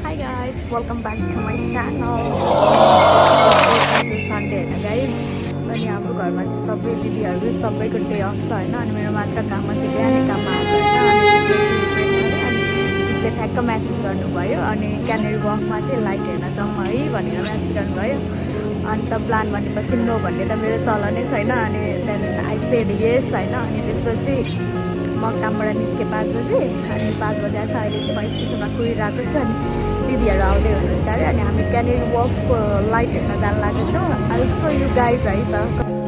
Hi guys, welcome back to my channel. Sunday होइन guys अनि हाम्रो घरमा चाहिँ सबै दिदीहरू सबैको डे अफ छ होइन अनि मेरो मात्र काममा चाहिँ बिहानै काममा आएको होइन अनि त्यसपछि अनि दिदीले ठ्याक्क म्यासेज गर्नुभयो अनि क्यानेरी वकमा चाहिँ लाइट हेर्न जाउँ है भनेर म्यासेज गर्नुभयो अन्त प्लान भनेपछि नो भन्ने त मेरो चलनै छैन अनि त्यहाँदेखि आई सेड येस होइन अनि त्यसपछि म कामबाट निस्केँ 5 बजे अनि 5 बजे आएछ अहिले चाहिँ म स्टेसनमा कुदिरहेको छु अनि दिदीहरू आउँदै हुनुहुन्छ अरे अनि हामी क्यानेरी वकको लाइट हेर्न जान लागेछौँ आई सो यु गाइज है त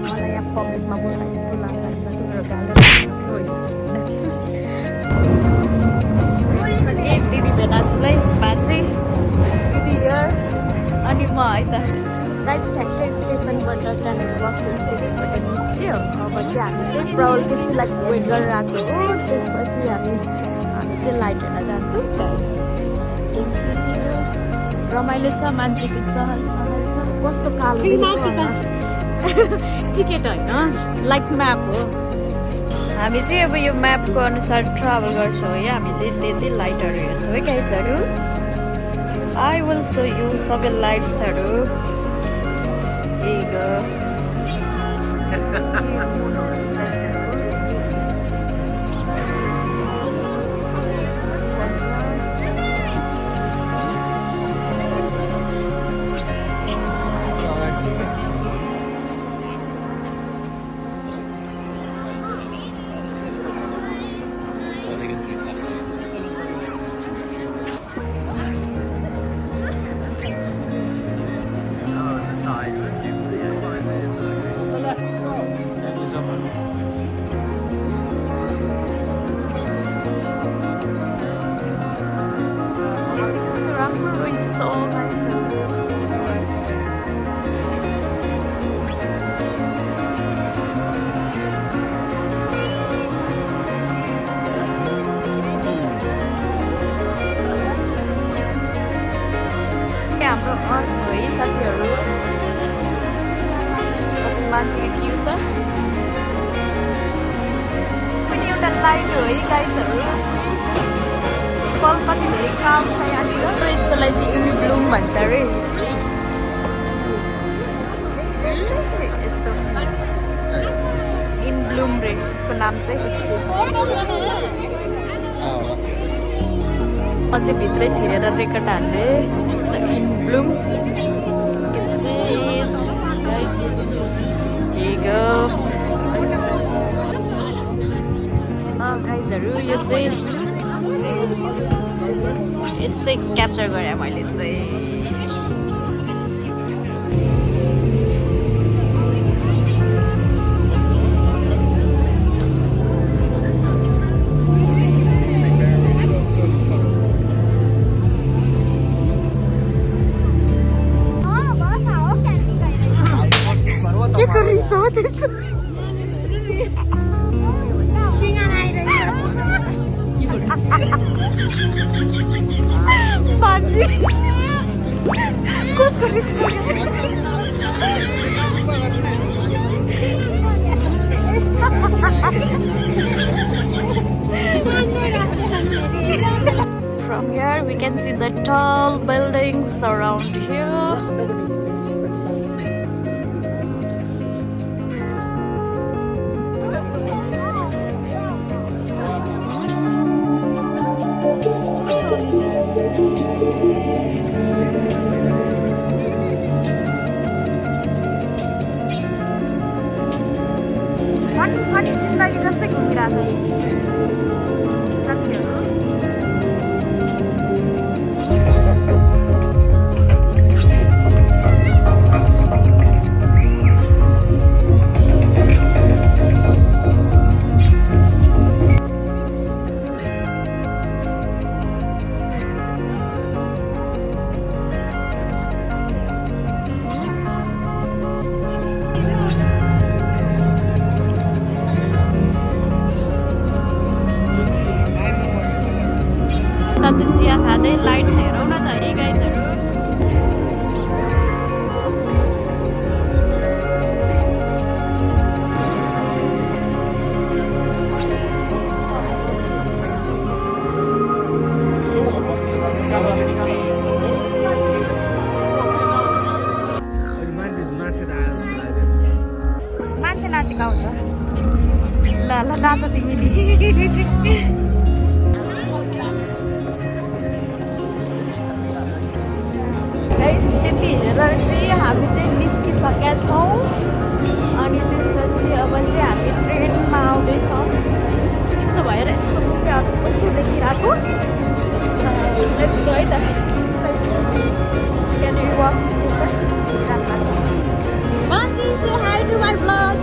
मलाई यहाँ पब्लिकमा बोल्न यस्तो लाग्छ कि मेरो गालो ए दिदी भेनाजुलाई बाजे दिदी हियर अनि म है त गाइज ठ्याक्कै स्टेसनबाट क्यानेरी वकको स्टेसनबाट निस्क्यो अब चाहिँ हामी चाहिँ प्राउड केसीलाई वेट गरेर आएको हो त्यसपछि हामी चाहिँ लाइट हेर्न जान्छौँ गाइस रमाइलो छ मान्छेको चहल पहल छ कस्तो कालो टिकट होइन लाइक म्याप हो हामी चाहिँ अब यो म्यापको अनुसार ट्राभल गर्छौँ है हामी चाहिँ त्यति लाइटहरू हेर्छौँ है गाइजहरू आई विल सो यु सबै लाइट्सहरू हाम्रो अर्को है साथीहरू कति मान्छेको क्यु छ पनि एउटा लाइट हो है गाइजहरू बल्ब कति धेरै काम छ यहाँनिर यस्तोलाई चाहिँ युनिब्लुम भन्छ अरे यस्तो इनब्लुम रे यसको नाम चाहिँ म चाहिँ भित्रै छिरेर रेकर्ड हाल्ने इनब्लुम गाइजहरू यो चाहिँ यसै क्याप्चर गरेँ मैले चाहिँ रिस हो त्यस्तो मान्छे कसको रिस From here we can see the tall buildings around here. अनि जिन्दगी जस्तै घुमिरहेको छ साथीहरू त्यति हेरेर चाहिँ हामी चाहिँ निस्किसकेका छौँ अनि त्यसपछि अब चाहिँ हामी ट्रेनमा आउँदैछौँ चिसो भएर यस्तो मुखहरू कस्तो देखिरहेको लेट्स गो है त station can you walk station Manji, say hi to my vlog.